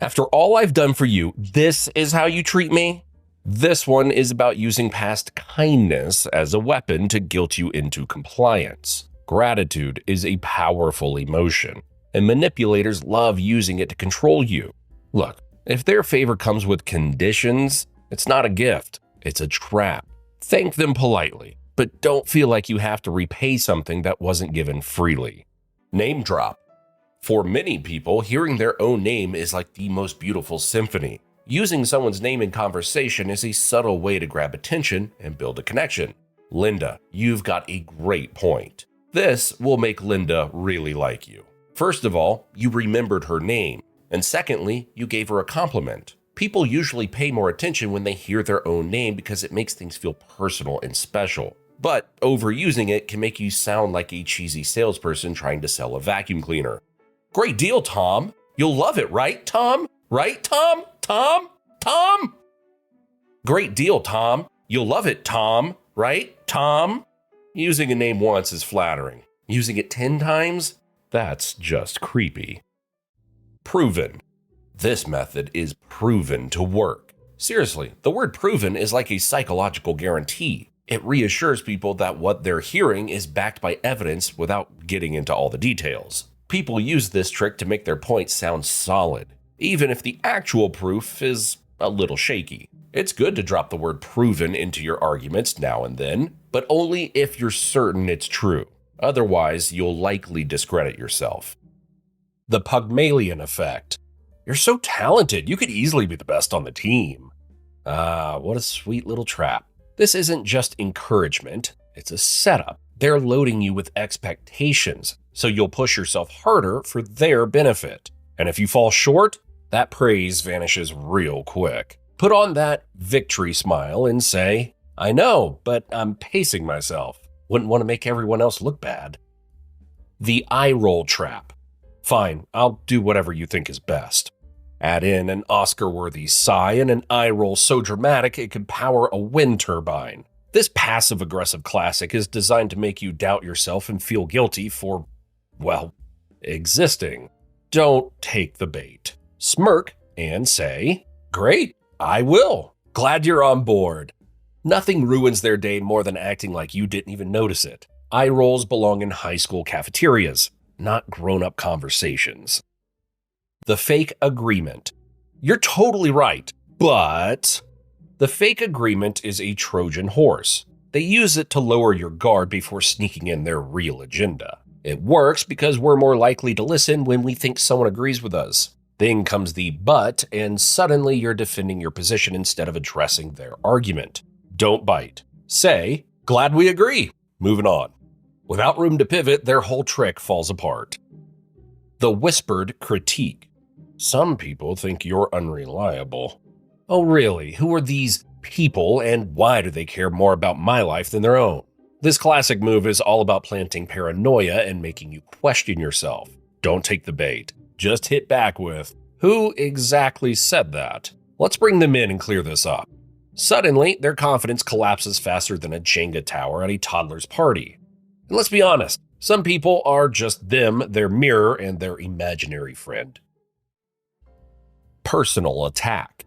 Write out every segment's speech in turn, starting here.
After all I've done for you, this is how you treat me? This one is about using past kindness as a weapon to guilt you into compliance. Gratitude is a powerful emotion, and manipulators love using it to control you. Look, if their favor comes with conditions, it's not a gift, it's a trap. Thank them politely, but don't feel like you have to repay something that wasn't given freely. Name drop. For many people, hearing their own name is like the most beautiful symphony. Using someone's name in conversation is a subtle way to grab attention and build a connection. Linda, you've got a great point. This will make Linda really like you. First of all, you remembered her name. And secondly, you gave her a compliment. People usually pay more attention when they hear their own name because it makes things feel personal and special. But overusing it can make you sound like a cheesy salesperson trying to sell a vacuum cleaner. Great deal, Tom. You'll love it, right, Tom? Right, Tom? Tom? Tom? Great deal, Tom. You'll love it, Tom. Right, Tom? Using a name once is flattering. Using it 10 times? That's just creepy. Proven. This method is proven to work. Seriously, the word proven is like a psychological guarantee. It reassures people that what they're hearing is backed by evidence without getting into all the details. People use this trick to make their point sound solid, even if the actual proof is a little shaky. It's good to drop the word proven into your arguments now and then, but only if you're certain it's true. Otherwise, you'll likely discredit yourself. The Pygmalion effect. You're so talented, you could easily be the best on the team. What a sweet little trap. This isn't just encouragement, it's a setup. They're loading you with expectations, so you'll push yourself harder for their benefit. And if you fall short, that praise vanishes real quick. Put on that victory smile and say, I know, but I'm pacing myself. Wouldn't want to make everyone else look bad. The eye roll trap. Fine, I'll do whatever you think is best. Add in an Oscar-worthy sigh and an eye roll so dramatic it could power a wind turbine. This passive-aggressive classic is designed to make you doubt yourself and feel guilty for, well, existing. Don't take the bait. Smirk and say, great, I will. Glad you're on board. Nothing ruins their day more than acting like you didn't even notice it. Eye rolls belong in high school cafeterias, not grown-up conversations. The fake agreement. You're totally right, but the fake agreement is a Trojan horse. They use it to lower your guard before sneaking in their real agenda. It works because we're more likely to listen when we think someone agrees with us. Then comes the but, and suddenly you're defending your position instead of addressing their argument. Don't bite. Say, glad we agree. Moving on. Without room to pivot, their whole trick falls apart. The whispered critique. Some people think you're unreliable. Oh really? Who are these people and why do they care more about my life than their own? This classic move is all about planting paranoia and making you question yourself. Don't take the bait. Just hit back with, who exactly said that? Let's bring them in and clear this up. Suddenly, their confidence collapses faster than a Jenga tower at a toddler's party. And let's be honest, some people are just them, their mirror, and their imaginary friend. Personal attack.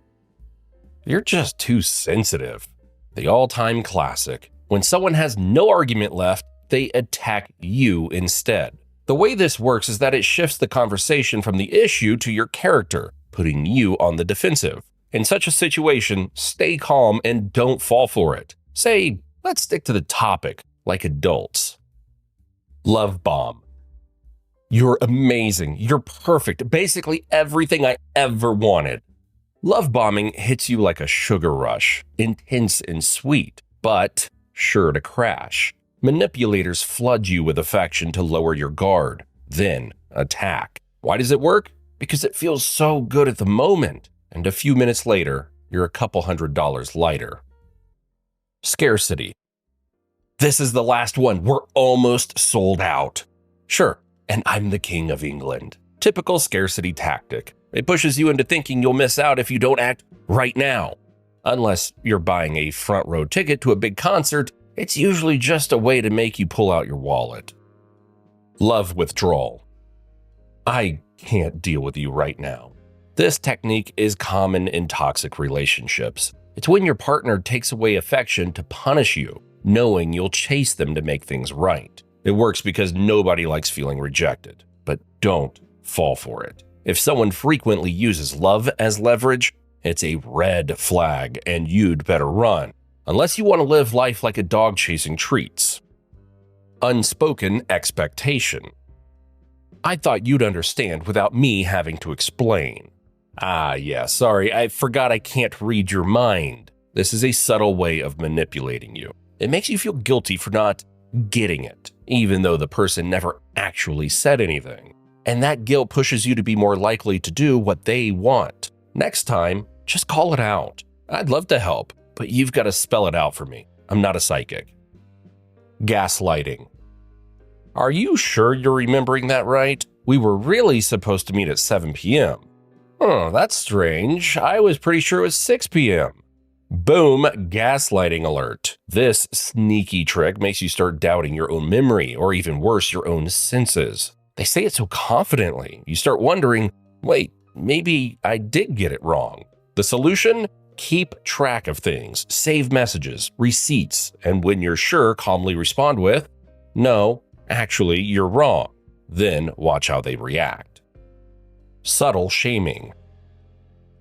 You're just too sensitive. The all-time classic. When someone has no argument left, they attack you instead. The way this works is that it shifts the conversation from the issue to your character, putting you on the defensive. In such a situation, stay calm and don't fall for it. Say, let's stick to the topic, like adults. Love bomb. You're amazing. You're perfect. Basically everything I ever wanted. Love bombing hits you like a sugar rush, intense and sweet, but sure to crash. Manipulators flood you with affection to lower your guard, then attack. Why does it work? Because it feels so good at the moment, and a few minutes later, you're a couple $100 lighter. Scarcity. This is the last one. We're almost sold out. Sure, and I'm the king of England. Typical scarcity tactic. It pushes you into thinking you'll miss out if you don't act right now. Unless you're buying a front row ticket to a big concert, it's usually just a way to make you pull out your wallet. Love withdrawal. I can't deal with you right now. This technique is common in toxic relationships. It's when your partner takes away affection to punish you, knowing you'll chase them to make things right. It works because nobody likes feeling rejected, but don't fall for it. If someone frequently uses love as leverage, it's a red flag and you'd better run, unless you want to live life like a dog chasing treats. Unspoken expectation. I thought you'd understand without me having to explain. Sorry, I forgot I can't read your mind. This is a subtle way of manipulating you. It makes you feel guilty for not getting it, even though the person never actually said anything. And that guilt pushes you to be more likely to do what they want. Next time, just call it out. I'd love to help, but you've got to spell it out for me. I'm not a psychic. Gaslighting. Are you sure you're remembering that right? We were really supposed to meet at 7 p.m. Oh, that's strange. I was pretty sure it was 6 p.m. Boom, gaslighting alert. This sneaky trick makes you start doubting your own memory, or even worse, your own senses. They say it so confidently, you start wondering, wait, maybe I did get it wrong. The solution? Keep track of things, save messages, receipts, and when you're sure, calmly respond with, no, actually, you're wrong. Then watch how they react. Subtle shaming.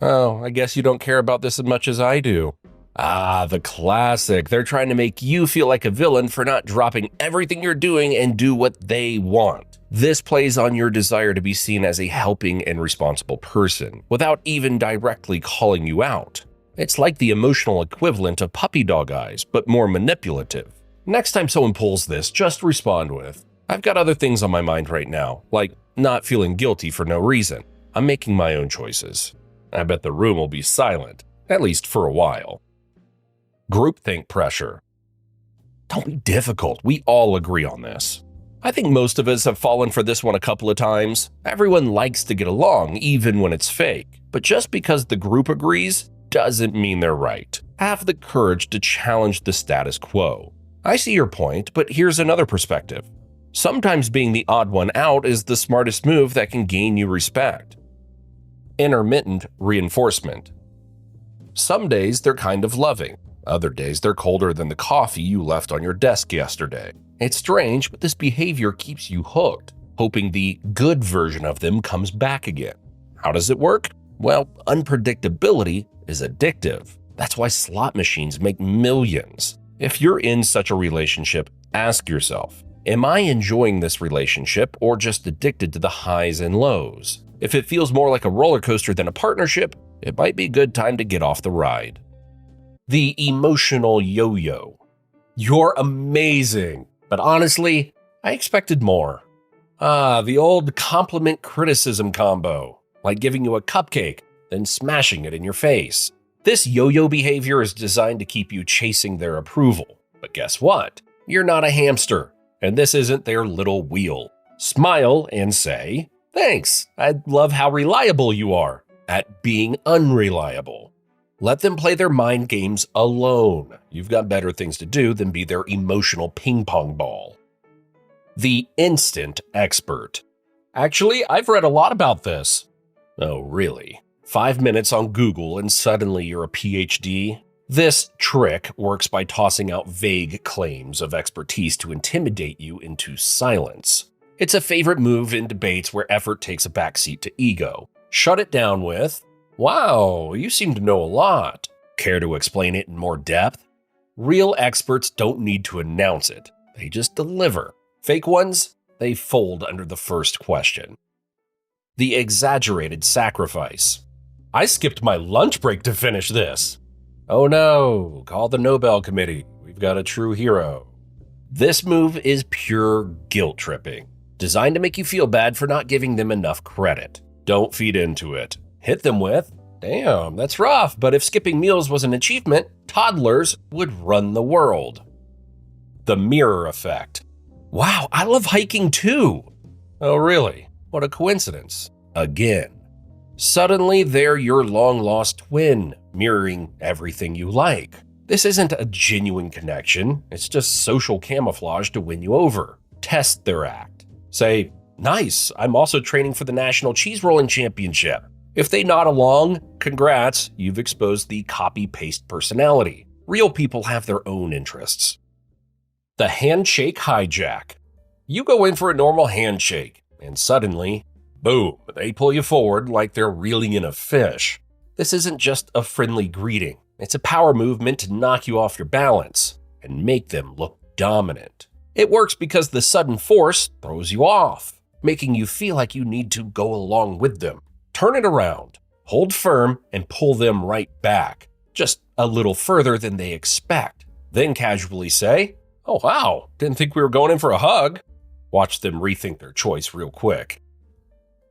Oh, I guess you don't care about this as much as I do. The classic. They're trying to make you feel like a villain for not dropping everything you're doing and do what they want. This plays on your desire to be seen as a helping and responsible person, without even directly calling you out. It's like the emotional equivalent of puppy dog eyes, but more manipulative. Next time someone pulls this, just respond with, I've got other things on my mind right now, like not feeling guilty for no reason. I'm making my own choices. I bet the room will be silent, at least for a while. Groupthink pressure. Don't be difficult. We all agree on this. I think most of us have fallen for this one a couple of times. Everyone likes to get along, even when it's fake. But just because the group agrees doesn't mean they're right. Have the courage to challenge the status quo. I see your point, but here's another perspective. Sometimes being the odd one out is the smartest move that can gain you respect. Intermittent reinforcement. Some days they're kind of loving. Other days they're colder than the coffee you left on your desk yesterday. It's strange, but this behavior keeps you hooked, hoping the good version of them comes back again. How does it work? Well, unpredictability is addictive. That's why slot machines make millions. If you're in such a relationship, ask yourself, am I enjoying this relationship or just addicted to the highs and lows? If it feels more like a roller coaster than a partnership, it might be a good time to get off the ride. The emotional yo-yo. You're amazing, but honestly, I expected more. The old compliment criticism combo, like giving you a cupcake, then smashing it in your face. This yo-yo behavior is designed to keep you chasing their approval. But guess what? You're not a hamster, and this isn't their little wheel. Smile and say, thanks, I love how reliable you are at being unreliable. Let them play their mind games alone. You've got better things to do than be their emotional ping pong ball. The instant expert. Actually, I've read a lot about this. Oh, really? 5 minutes on Google and suddenly you're a PhD? This trick works by tossing out vague claims of expertise to intimidate you into silence. It's a favorite move in debates where effort takes a backseat to ego. Shut it down with, wow, you seem to know a lot. Care to explain it in more depth? Real experts don't need to announce it. They just deliver. Fake ones, they fold under the first question. The exaggerated sacrifice. I skipped my lunch break to finish this. Oh no, call the Nobel Committee. We've got a true hero. This move is pure guilt tripping, designed to make you feel bad for not giving them enough credit. Don't feed into it. Hit them with, damn, that's rough, but if skipping meals was an achievement, toddlers would run the world. The mirror effect. Wow, I love hiking too. Oh really? What a coincidence. Again. Suddenly they're your long-lost twin, mirroring everything you like. This isn't a genuine connection, it's just social camouflage to win you over. Test their act. Say, nice, I'm also training for the National Cheese Rolling Championship. If they nod along, congrats, you've exposed the copy-paste personality. Real people have their own interests. The handshake hijack. You go in for a normal handshake, and suddenly, boom, they pull you forward like they're reeling in a fish. This isn't just a friendly greeting. It's a power move meant to knock you off your balance and make them look dominant. It works because the sudden force throws you off, making you feel like you need to go along with them. Turn it around, hold firm, and pull them right back, just a little further than they expect. Then casually say, "Oh wow, didn't think we were going in for a hug." Watch them rethink their choice real quick.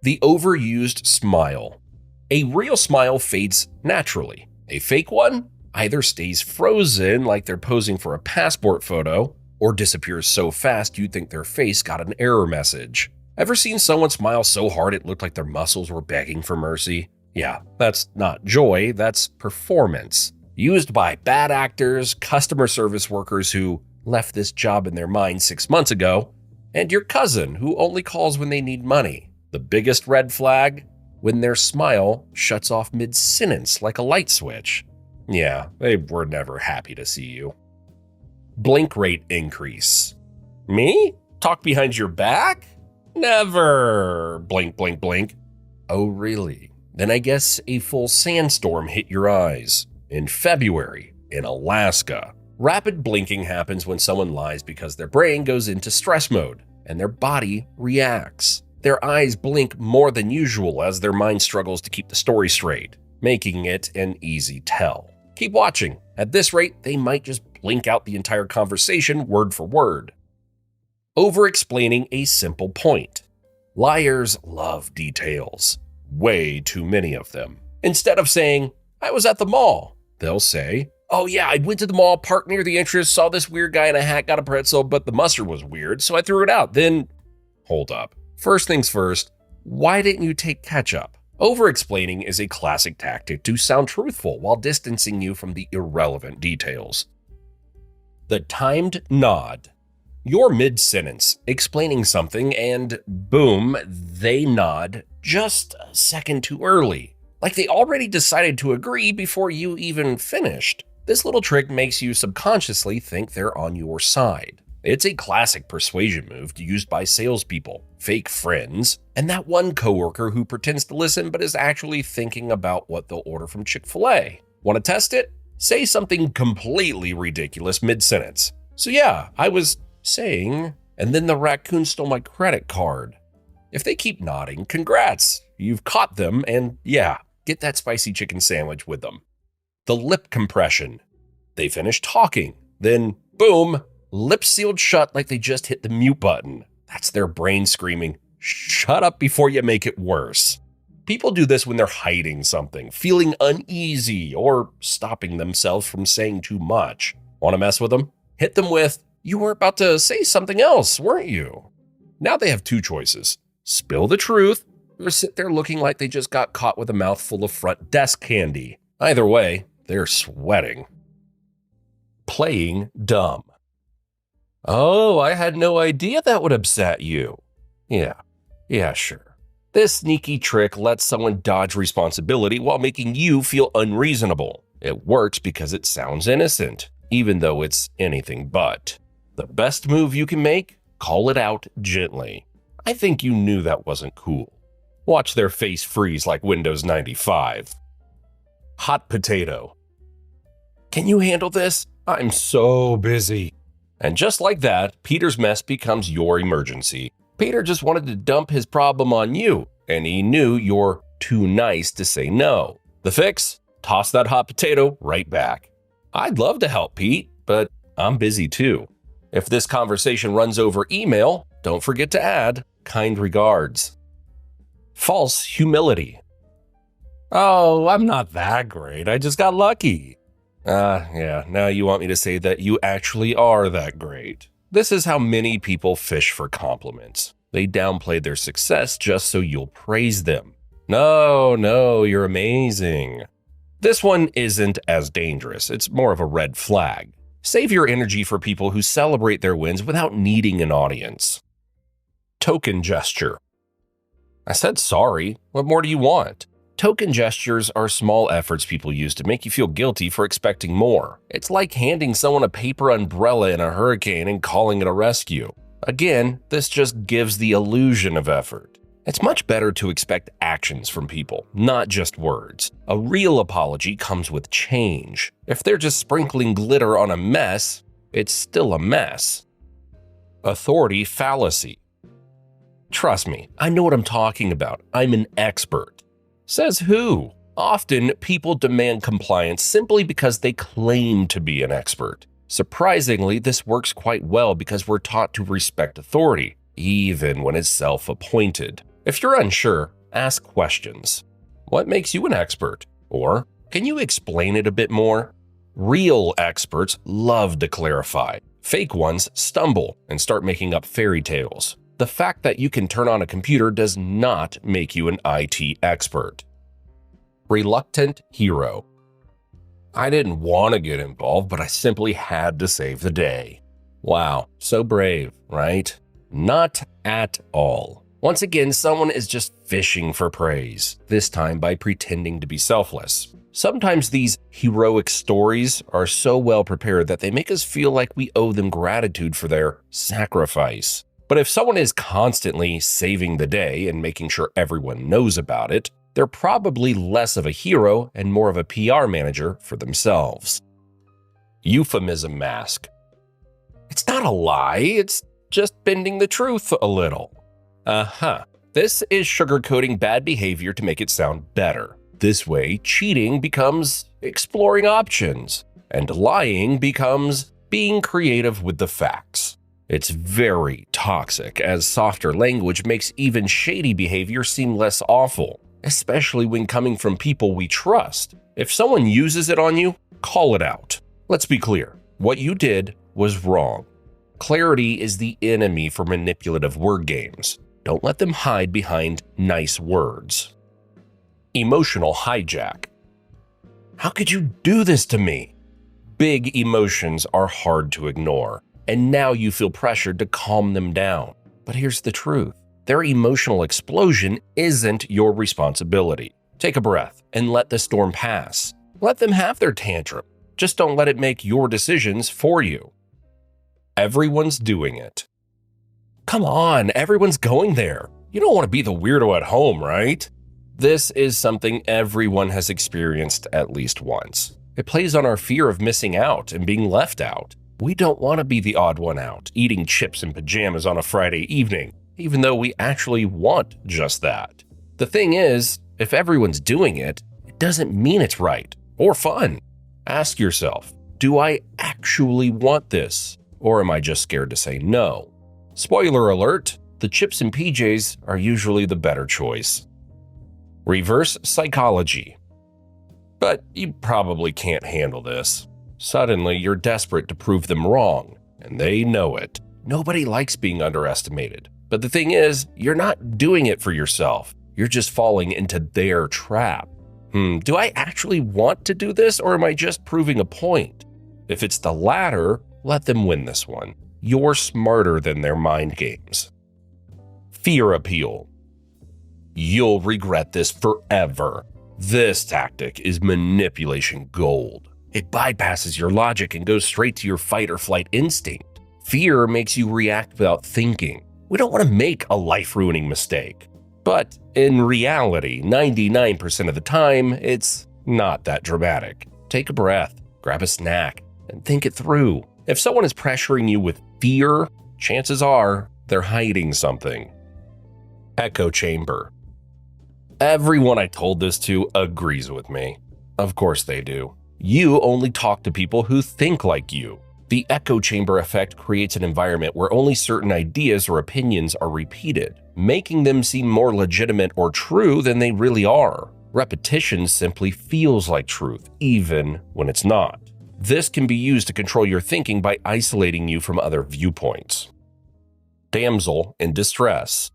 The overused smile. A real smile fades naturally. A fake one either stays frozen like they're posing for a passport photo, or disappears so fast you'd think their face got an error message. Ever seen someone smile so hard it looked like their muscles were begging for mercy? Yeah, that's not joy, that's performance. Used by bad actors, customer service workers who left this job in their mind 6 months ago, and your cousin who only calls when they need money. The biggest red flag? When their smile shuts off mid-sentence like a light switch. Yeah, they were never happy to see you. Blink rate increase. Me? Talk behind your back? Never. Blink, blink, blink. Oh, really? Then I guess a full sandstorm hit your eyes. In February, in Alaska. Rapid blinking happens when someone lies because their brain goes into stress mode and their body reacts. Their eyes blink more than usual as their mind struggles to keep the story straight, making it an easy tell. Keep watching. At this rate, they might just blink out the entire conversation word for word. Over-explaining a simple point. Liars love details. Way too many of them. Instead of saying, "I was at the mall," they'll say, "Oh yeah, I went to the mall, parked near the entrance, saw this weird guy in a hat, got a pretzel, but the mustard was weird, so I threw it out. Then, hold up. First things first, why didn't you take ketchup?" Over-explaining is a classic tactic to sound truthful while distancing you from the irrelevant details. The timed nod. You're mid-sentence, explaining something, and boom, they nod just a second too early. Like they already decided to agree before you even finished. This little trick makes you subconsciously think they're on your side. It's a classic persuasion move used by salespeople, fake friends, and that one coworker who pretends to listen but is actually thinking about what they'll order from Chick-fil-A. Want to test it? Say something completely ridiculous mid-sentence. "So yeah, I was saying, and then the raccoon stole my credit card." If they keep nodding, congrats, you've caught them, and yeah, get that spicy chicken sandwich with them. The lip compression. They finish talking, then boom, lips sealed shut like they just hit the mute button. That's their brain screaming, "Shut up before you make it worse." People do this when they're hiding something, feeling uneasy, or stopping themselves from saying too much. Want to mess with them? Hit them with, "You were about to say something else, weren't you?" Now they have two choices. Spill the truth, or sit there looking like they just got caught with a mouthful of front desk candy. Either way, they're sweating. Playing dumb. "Oh, I had no idea that would upset you." Yeah, sure. This sneaky trick lets someone dodge responsibility while making you feel unreasonable. It works because it sounds innocent, even though it's anything but. The best move you can make? Call it out gently. "I think you knew that wasn't cool." Watch their face freeze like Windows 95. Hot potato. "Can you handle this? I'm so busy." And just like that, Peter's mess becomes your emergency. Peter just wanted to dump his problem on you, and he knew you're too nice to say no. The fix? Toss that hot potato right back. "I'd love to help, Pete, but I'm busy too." If this conversation runs over email, don't forget to add kind regards. False humility. "Oh, I'm not that great. I just got lucky." Yeah, now you want me to say that you actually are that great. This is how many people fish for compliments. They downplay their success just so you'll praise them. No, you're amazing. This one isn't as dangerous. It's more of a red flag. Save your energy for people who celebrate their wins without needing an audience. Token gesture. "I said sorry. What more do you want?" Token gestures are small efforts people use to make you feel guilty for expecting more. It's like handing someone a paper umbrella in a hurricane and calling it a rescue. Again, this just gives the illusion of effort. It's much better to expect actions from people, not just words. A real apology comes with change. If they're just sprinkling glitter on a mess, it's still a mess. Authority fallacy. Trust me, I know what I'm talking about. I'm an expert. Says who? Often, people demand compliance simply because they claim to be an expert. Surprisingly, this works quite well because we're taught to respect authority, even when it's self-appointed. If you're unsure, ask questions. What makes you an expert? Or, can you explain it a bit more? Real experts love to clarify. Fake ones stumble and start making up fairy tales. The fact that you can turn on a computer does not make you an IT expert. Reluctant hero. I didn't want to get involved, but I simply had to save the day. Wow, so brave, right? Not at all. Once again, someone is just fishing for praise, this time by pretending to be selfless. Sometimes these heroic stories are so well prepared that they make us feel like we owe them gratitude for their sacrifice. But if someone is constantly saving the day and making sure everyone knows about it, they're probably less of a hero and more of a PR manager for themselves. Euphemism mask. It's not a lie, it's just bending the truth a little. This is sugarcoating bad behavior to make it sound better. This way, cheating becomes exploring options, and lying becomes being creative with the facts. It's very toxic, as softer language makes even shady behavior seem less awful, especially when coming from people we trust. If someone uses it on you, call it out. Let's be clear, what you did was wrong. Clarity is the enemy for manipulative word games. Don't let them hide behind nice words. Emotional hijack. How could you do this to me? Big emotions are hard to ignore, and now you feel pressured to calm them down. But here's the truth. Their emotional explosion isn't your responsibility. Take a breath and let the storm pass. Let them have their tantrum. Just don't let it make your decisions for you. Everyone's doing it. Come on, everyone's going there. You don't want to be the weirdo at home, right? This is something everyone has experienced at least once. It plays on our fear of missing out and being left out. We don't want to be the odd one out, eating chips and pajamas on a Friday evening, even though we actually want just that. The thing is, if everyone's doing it, it doesn't mean it's right or fun. Ask yourself, do I actually want this? Or am I just scared to say no? Spoiler alert, the chips and PJs are usually the better choice. Reverse psychology. But you probably can't handle this. Suddenly, you're desperate to prove them wrong, and they know it. Nobody likes being underestimated. But the thing is, you're not doing it for yourself. You're just falling into their trap. Do I actually want to do this, or am I just proving a point? If it's the latter, let them win this one. You're smarter than their mind games. Fear appeal. You'll regret this forever. This tactic is manipulation gold. It bypasses your logic and goes straight to your fight or flight instinct. Fear makes you react without thinking. We don't want to make a life-ruining mistake. But in reality, 99% of the time, it's not that dramatic. Take a breath, grab a snack, and think it through. If someone is pressuring you with fear, chances are they're hiding something. Echo chamber. Everyone I told this to agrees with me. Of course they do. You only talk to people who think like you. The echo chamber effect creates an environment where only certain ideas or opinions are repeated, making them seem more legitimate or true than they really are. Repetition simply feels like truth, even when it's not. This can be used to control your thinking by isolating you from other viewpoints. Damsel in distress.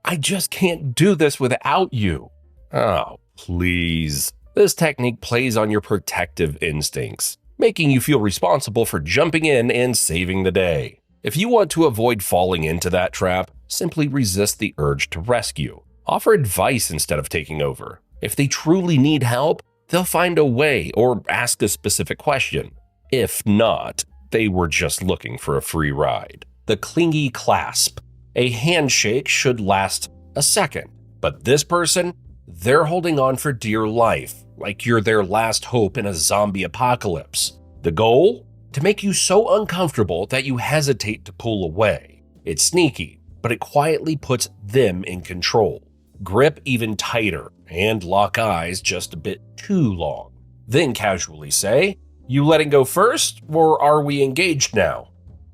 I just can't do this without you. Oh, please. This technique plays on your protective instincts, making you feel responsible for jumping in and saving the day. If you want to avoid falling into that trap, simply resist the urge to rescue. Offer advice instead of taking over. If they truly need help, they'll find a way or ask a specific question. If not, they were just looking for a free ride. The clingy clasp. A handshake should last a second, but this person, they're holding on for dear life, like you're their last hope in a zombie apocalypse. The goal? To make you so uncomfortable that you hesitate to pull away. It's sneaky, but it quietly puts them in control. Grip even tighter and lock eyes just a bit too long. Then casually say, "You letting go first, or are we engaged now?"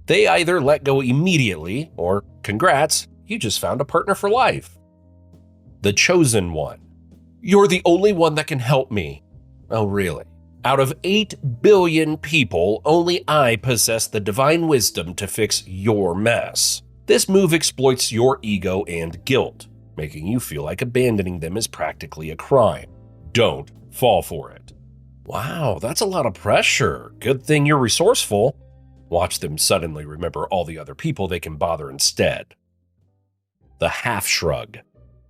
They either let go immediately, or congrats, you just found a partner for life. The chosen one. You're the only one that can help me. Oh, really? Out of 8 billion people, only I possess the divine wisdom to fix your mess. This move exploits your ego and guilt, making you feel like abandoning them is practically a crime. Don't fall for it. Wow, that's a lot of pressure. Good thing you're resourceful. Watch them suddenly remember all the other people they can bother instead. The half shrug.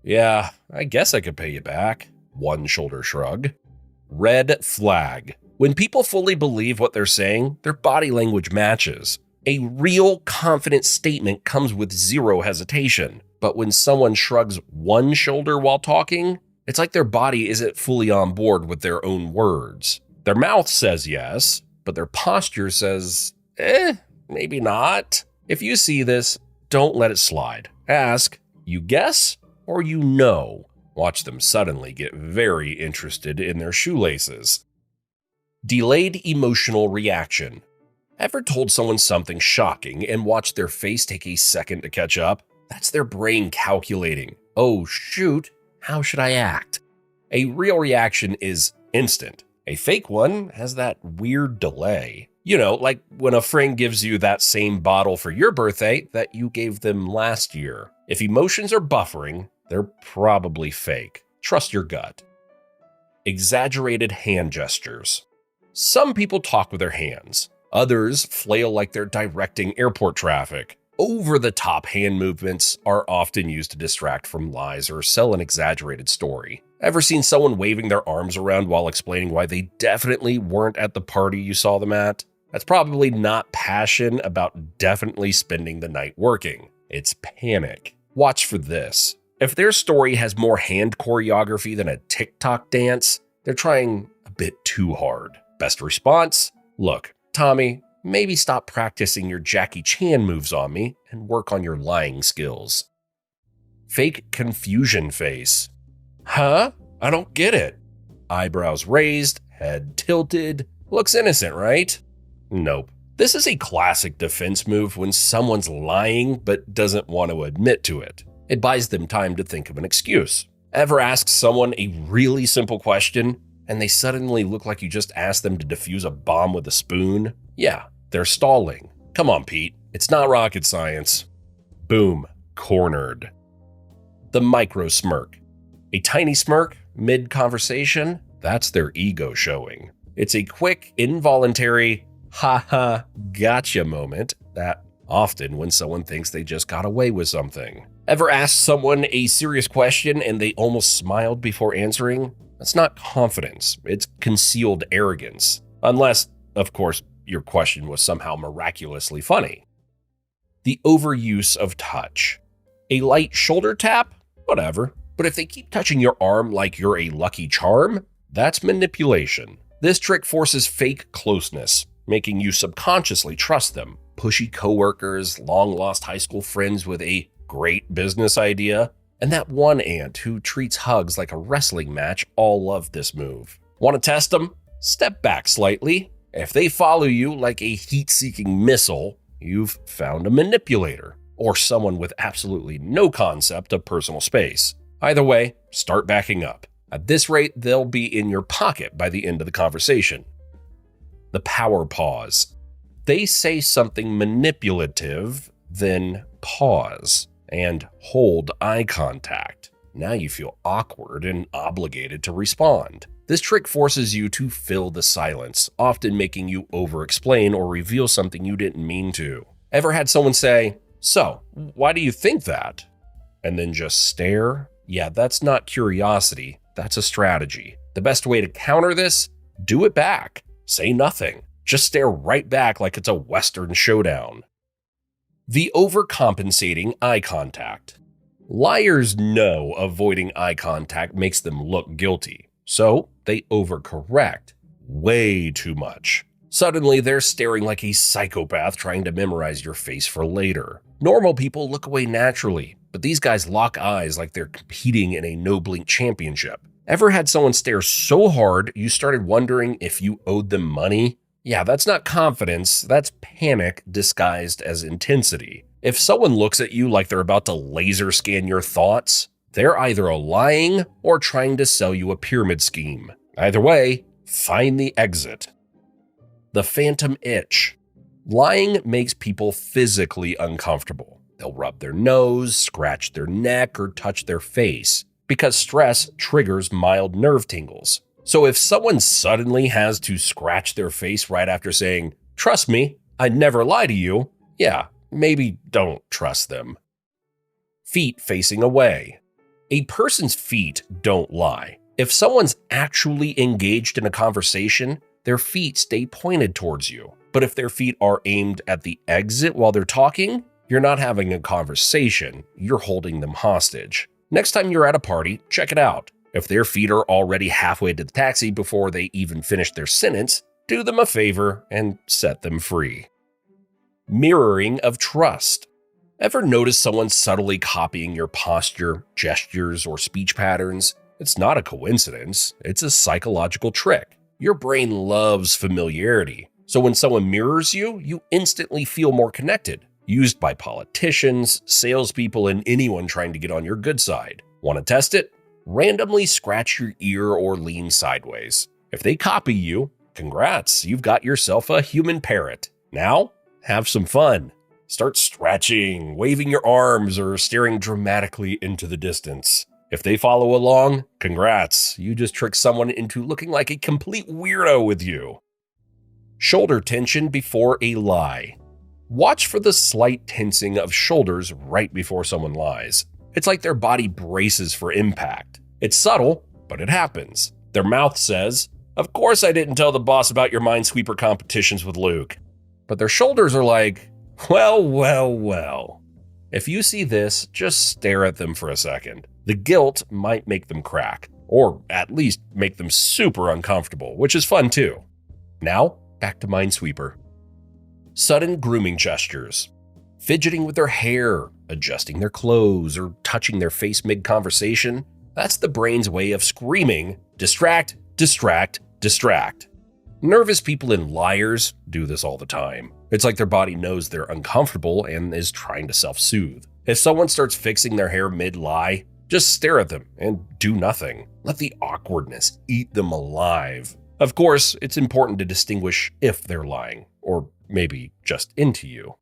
Yeah, I guess I could pay you back. One shoulder shrug. Red flag. When people fully believe what they're saying, their body language matches. A real confident statement comes with zero hesitation. But when someone shrugs one shoulder while talking, it's like their body isn't fully on board with their own words. Their mouth says yes, but their posture says, maybe not. If you see this, don't let it slide. Ask, you guess or you know? Watch them suddenly get very interested in their shoelaces. Delayed emotional reaction. Ever told someone something shocking and watched their face take a second to catch up? That's their brain calculating. Oh shoot, how should I act? A real reaction is instant. A fake one has that weird delay. You know, like when a friend gives you that same bottle for your birthday that you gave them last year. If emotions are buffering, they're probably fake. Trust your gut. Exaggerated hand gestures. Some people talk with their hands. Others flail like they're directing airport traffic. Over-the-top hand movements are often used to distract from lies or sell an exaggerated story. Ever seen someone waving their arms around while explaining why they definitely weren't at the party you saw them at? That's probably not passion about definitely spending the night working. It's panic. Watch for this. If their story has more hand choreography than a TikTok dance, they're trying a bit too hard. Best response? Look, Tommy, maybe stop practicing your Jackie Chan moves on me and work on your lying skills. Fake confusion face. Huh? I don't get it. Eyebrows raised, head tilted. Looks innocent, right? Nope. This is a classic defense move when someone's lying but doesn't want to admit to it. It buys them time to think of an excuse. Ever ask someone a really simple question and they suddenly look like you just asked them to defuse a bomb with a spoon? Yeah, they're stalling. Come on, Pete. It's not rocket science. Boom. Cornered. The micro smirk. A tiny smirk mid-conversation, that's their ego showing. It's a quick, involuntary, ha-ha, gotcha moment that often when someone thinks they just got away with something. Ever asked someone a serious question and they almost smiled before answering? That's not confidence, it's concealed arrogance. Unless, of course, your question was somehow miraculously funny. The overuse of touch. A light shoulder tap? Whatever. But if they keep touching your arm like you're a lucky charm, that's manipulation. This trick forces fake closeness, making you subconsciously trust them. Pushy coworkers, long-lost high school friends with a great business idea, and that one aunt who treats hugs like a wrestling match all love this move. Want to test them? Step back slightly. If they follow you like a heat-seeking missile, you've found a manipulator, or someone with absolutely no concept of personal space. Either way, start backing up. At this rate, they'll be in your pocket by the end of the conversation. The power pause. They say something manipulative, then pause and hold eye contact. Now you feel awkward and obligated to respond. This trick forces you to fill the silence, often making you over-explain or reveal something you didn't mean to. Ever had someone say, "So, why do you think that?" And then just stare? Yeah, that's not curiosity. that's a strategy. The best way to counter this? Do it back. Say nothing. Just stare right back like it's a Western showdown. The overcompensating eye contact. Liars know avoiding eye contact makes them look guilty, so they overcorrect way too much. Suddenly, they're staring like a psychopath trying to memorize your face for later. Normal people look away naturally, but these guys lock eyes like they're competing in a no-blink championship. Ever had someone stare so hard you started wondering if you owed them money? Yeah, that's not confidence, that's panic disguised as intensity. If someone looks at you like they're about to laser scan your thoughts, they're either lying or trying to sell you a pyramid scheme. Either way, find the exit. The phantom itch. Lying makes people physically uncomfortable. They'll rub their nose, scratch their neck, or touch their face, because stress triggers mild nerve tingles. So if someone suddenly has to scratch their face right after saying, "Trust me, I'd never lie to you," yeah, maybe don't trust them. Feet facing away. A person's feet don't lie. If someone's actually engaged in a conversation, their feet stay pointed towards you. But if their feet are aimed at the exit while they're talking, you're not having a conversation, you're holding them hostage. Next time you're at a party, check it out. If their feet are already halfway to the taxi before they even finish their sentence, do them a favor and set them free. Mirroring of trust. Ever notice someone subtly copying your posture, gestures, or speech patterns? It's not a coincidence, it's a psychological trick. Your brain loves familiarity, so when someone mirrors you, you instantly feel more connected. Used by politicians, salespeople, and anyone trying to get on your good side. Want to test it? Randomly scratch your ear or lean sideways. If they copy you, congrats, you've got yourself a human parrot. Now, have some fun. Start stretching, waving your arms, or staring dramatically into the distance. If they follow along, congrats, you just tricked someone into looking like a complete weirdo with you. Shoulder tension before a lie. Watch for the slight tensing of shoulders right before someone lies. It's like their body braces for impact. It's subtle, but it happens. Their mouth says, "Of course I didn't tell the boss about your Minesweeper competitions with Luke." But their shoulders are like, well. If you see this, just stare at them for a second. The guilt might make them crack, or at least make them super uncomfortable, which is fun too. Now, back to Minesweeper. Sudden grooming gestures. Fidgeting with their hair, adjusting their clothes, or touching their face mid-conversation. That's the brain's way of screaming, "Distract, distract, distract." Nervous people and liars do this all the time. It's like their body knows they're uncomfortable and is trying to self-soothe. If someone starts fixing their hair mid-lie, just stare at them and do nothing. Let the awkwardness eat them alive. Of course, it's important to distinguish if they're lying, or maybe just into you.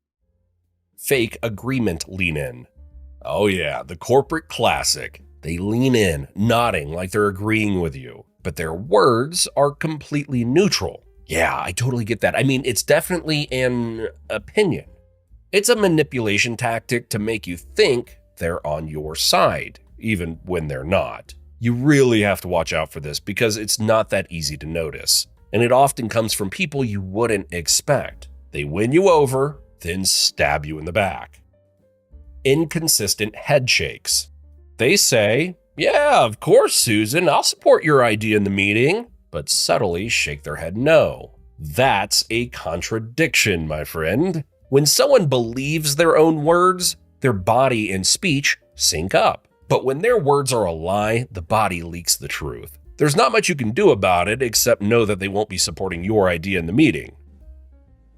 Fake agreement lean in. Oh yeah, the corporate classic. They lean in, nodding like they're agreeing with you, but their words are completely neutral. Yeah, I totally get that. I mean, it's definitely an opinion. It's a manipulation tactic to make you think they're on your side, even when they're not. You really have to watch out for this because it's not that easy to notice, and it often comes from people you wouldn't expect. They win you over, then stab you in the back. Inconsistent head shakes. They say, "Yeah, of course, Susan, I'll support your idea in the meeting," but subtly shake their head no. That's a contradiction, my friend. When someone believes their own words, their body and speech sync up. But when their words are a lie, the body leaks the truth. There's not much you can do about it except know that they won't be supporting your idea in the meeting.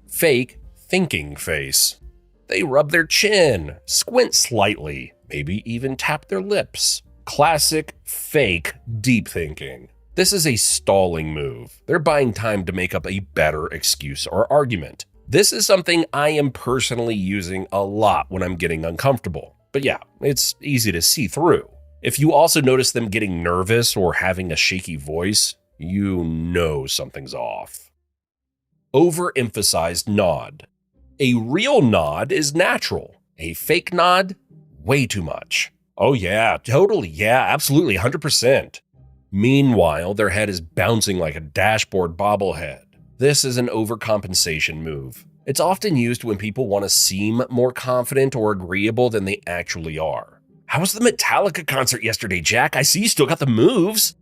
Fake thinking face. They rub their chin, squint slightly, maybe even tap their lips. Classic fake deep thinking. This is a stalling move. They're buying time to make up a better excuse or argument. This is something I am personally using a lot when I'm getting uncomfortable. But yeah, it's easy to see through. If you also notice them getting nervous or having a shaky voice, you know something's off. Overemphasized nod. A real nod is natural. A fake nod, way too much. Oh yeah, totally, yeah, absolutely, 100%. Meanwhile, their head is bouncing like a dashboard bobblehead. This is an overcompensation move. It's often used when people want to seem more confident or agreeable than they actually are. How was the Metallica concert yesterday, Jack? I see you still got the moves.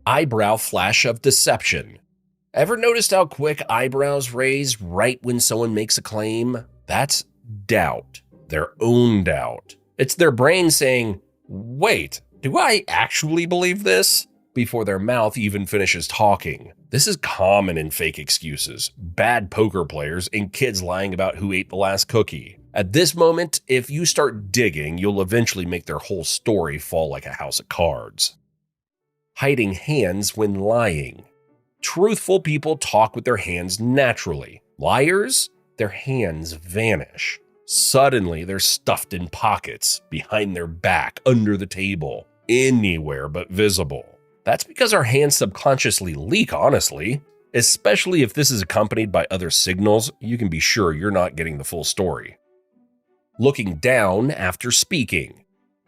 Eyebrow flash of deception. Ever noticed how quick eyebrows raise right when someone makes a claim? That's doubt. Their own doubt. It's their brain saying, wait, do I actually believe this? Before their mouth even finishes talking. This is common in fake excuses, bad poker players, and kids lying about who ate the last cookie. At this moment, if you start digging, you'll eventually make their whole story fall like a house of cards. Hiding hands when lying. Truthful people talk with their hands naturally. Liars, their hands vanish. Suddenly, they're stuffed in pockets, behind their back, under the table, anywhere but visible. That's because our hands subconsciously leak, honestly. Especially if this is accompanied by other signals, you can be sure you're not getting the full story. Looking down after speaking.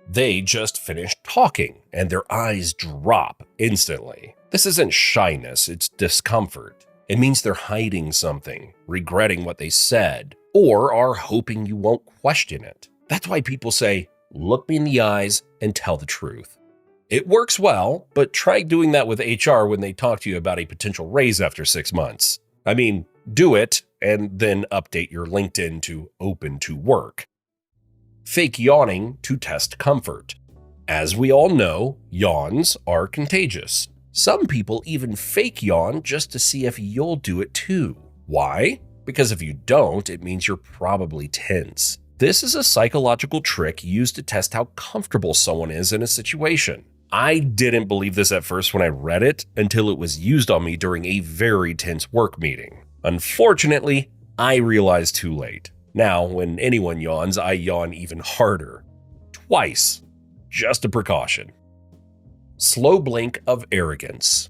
They just finished talking, and their eyes drop instantly. This isn't shyness, it's discomfort. It means they're hiding something, regretting what they said, or are hoping you won't question it. That's why people say, look me in the eyes and tell the truth. It works well, but try doing that with HR when they talk to you about a potential raise after 6 months. I mean, do it and then update your LinkedIn to open to work. Fake yawning to test comfort. As we all know, yawns are contagious. Some people even fake yawn just to see if you'll do it too. Why? Because if you don't, it means you're probably tense. This is a psychological trick used to test how comfortable someone is in a situation. I didn't believe this at first when I read it until it was used on me during a very tense work meeting. Unfortunately, I realized too late. Now, when anyone yawns, I yawn even harder. Twice. Just a precaution. Slow blink of arrogance.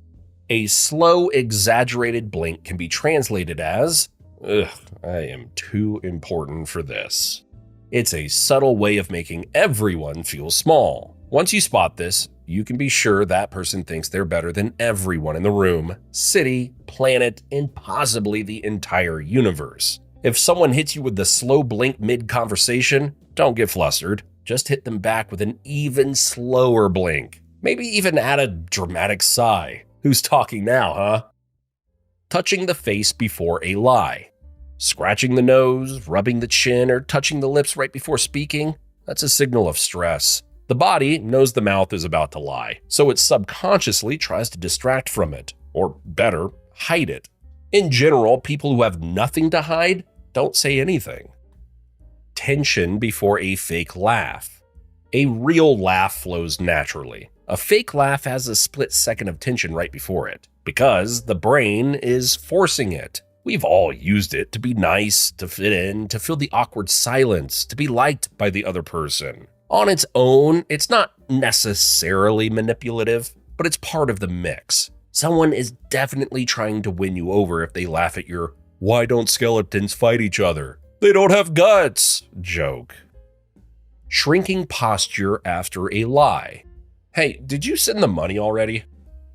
A slow, exaggerated blink can be translated as, ugh, I am too important for this. It's a subtle way of making everyone feel small. Once you spot this, you can be sure that person thinks they're better than everyone in the room, city, planet, and possibly the entire universe. If someone hits you with the slow blink mid-conversation, don't get flustered. Just hit them back with an even slower blink. Maybe even add a dramatic sigh. Who's talking now, huh? Touching the face before a lie. Scratching the nose, rubbing the chin, or touching the lips right before speaking, that's a signal of stress. The body knows the mouth is about to lie, so it subconsciously tries to distract from it, or better, hide it. In general, people who have nothing to hide don't say anything. Tension before a fake laugh. A real laugh flows naturally. A fake laugh has a split second of tension right before it, because the brain is forcing it. We've all used it to be nice, to fit in, to fill the awkward silence, to be liked by the other person. On its own, it's not necessarily manipulative, but it's part of the mix. Someone is definitely trying to win you over if they laugh at your "why don't skeletons fight each other? They don't have guts" joke. Shrinking posture after a lie. Hey, did you send the money already?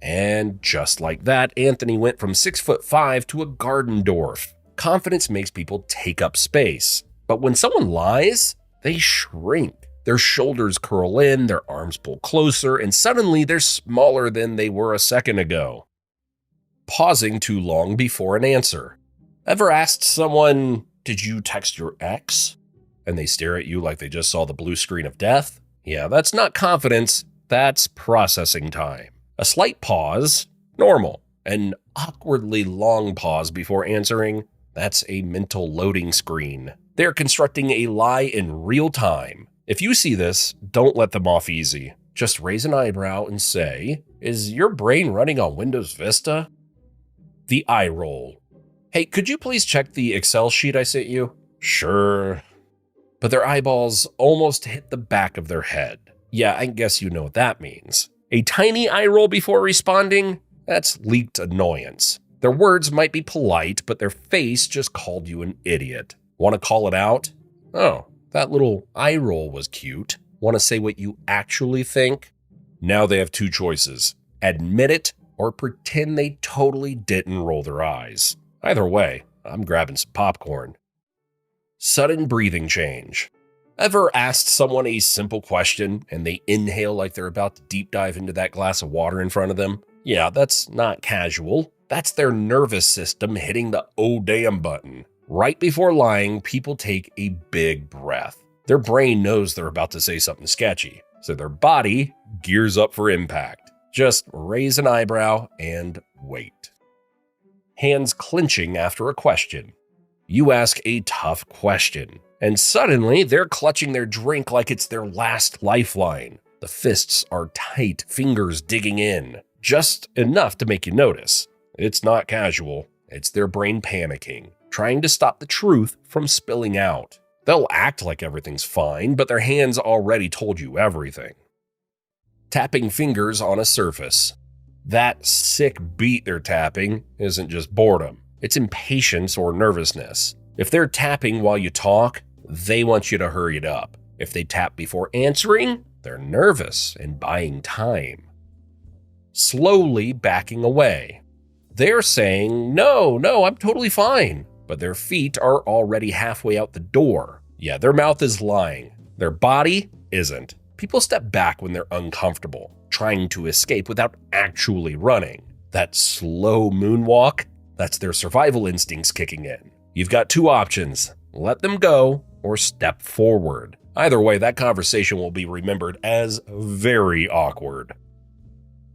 And just like that, Anthony went from 6'5" to a garden dwarf. Confidence makes people take up space. But when someone lies, they shrink. Their shoulders curl in, their arms pull closer, and suddenly they're smaller than they were a second ago. Pausing too long before an answer. Ever asked someone, "Did you text your ex?" And they stare at you like they just saw the blue screen of death? Yeah, that's not confidence, that's processing time. A slight pause, normal. An awkwardly long pause before answering, that's a mental loading screen. They're constructing a lie in real time. If you see this, don't let them off easy. Just raise an eyebrow and say, "Is your brain running on Windows Vista?" The eye roll. "Hey, could you please check the Excel sheet I sent you?" "Sure." But their eyeballs almost hit the back of their head. Yeah, I guess you know what that means. A tiny eye roll before responding? That's leaked annoyance. Their words might be polite, but their face just called you an idiot. Want to call it out? Oh, that little eye roll was cute. Want to say what you actually think? Now they have two choices. Admit it or pretend they totally didn't roll their eyes. Either way, I'm grabbing some popcorn. Sudden breathing change. Ever asked someone a simple question and they inhale like they're about to deep dive into that glass of water in front of them? Yeah, that's not casual. That's their nervous system hitting the oh damn button. Right before lying, people take a big breath. Their brain knows they're about to say something sketchy, so their body gears up for impact. Just raise an eyebrow and wait. Hands clenching after a question. You ask a tough question, and suddenly they're clutching their drink like it's their last lifeline. The fists are tight, fingers digging in, just enough to make you notice. It's not casual, it's their brain panicking, trying to stop the truth from spilling out. They'll act like everything's fine, but their hands already told you everything. Tapping fingers on a surface. That sick beat they're tapping isn't just boredom. It's impatience or nervousness. If they're tapping while you talk, they want you to hurry it up. If they tap before answering, they're nervous and buying time. Slowly backing away. They're saying, no, I'm totally fine, but their feet are already halfway out the door. Yeah, their mouth is lying. Their body isn't. People step back when they're uncomfortable, trying to escape without actually running. That slow moonwalk, that's their survival instincts kicking in. You've got two options: let them go or step forward. Either way, that conversation will be remembered as very awkward.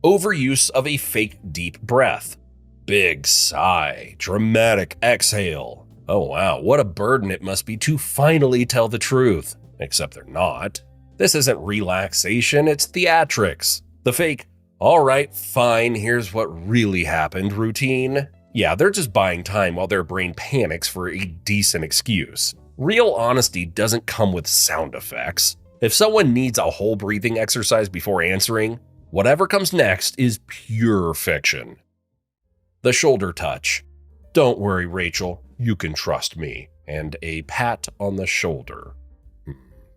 Overuse of a fake deep breath. Big sigh, dramatic exhale. Oh wow, what a burden it must be to finally tell the truth. Except they're not. This isn't relaxation, it's theatrics. The fake, all right, fine, here's what really happened routine. Yeah, they're just buying time while their brain panics for a decent excuse. Real honesty doesn't come with sound effects. If someone needs a whole breathing exercise before answering, whatever comes next is pure fiction. The shoulder touch. Don't worry, Rachel, you can trust me. And a pat on the shoulder.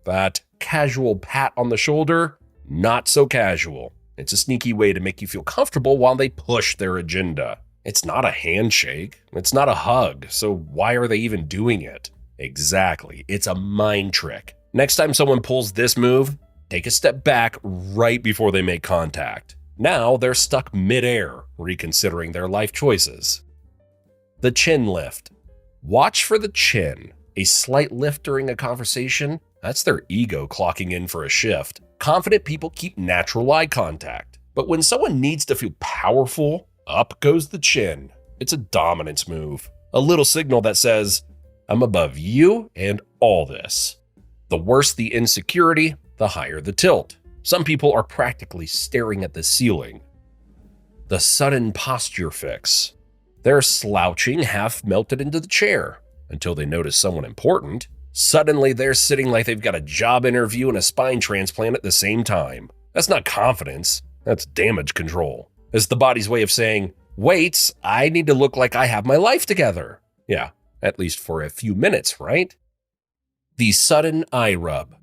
That casual pat on the shoulder, not so casual. It's a sneaky way to make you feel comfortable while they push their agenda. It's not a handshake, it's not a hug, so why are they even doing it? Exactly, it's a mind trick. Next time someone pulls this move, take a step back right before they make contact. Now they're stuck midair, reconsidering their life choices. The chin lift. Watch for the chin. A slight lift during a conversation, that's their ego clocking in for a shift. Confident people keep natural eye contact. But when someone needs to feel powerful, up goes the chin. It's a dominance move. A little signal that says, I'm above you and all this. The worse the insecurity, the higher the tilt. Some people are practically staring at the ceiling. The sudden posture fix. They're slouching, half melted into the chair, until they notice someone important. Suddenly they're sitting like they've got a job interview and a spine transplant at the same time. That's not confidence, that's damage control. It's the body's way of saying, wait, I need to look like I have my life together. Yeah, at least for a few minutes, right? The sudden eye rub.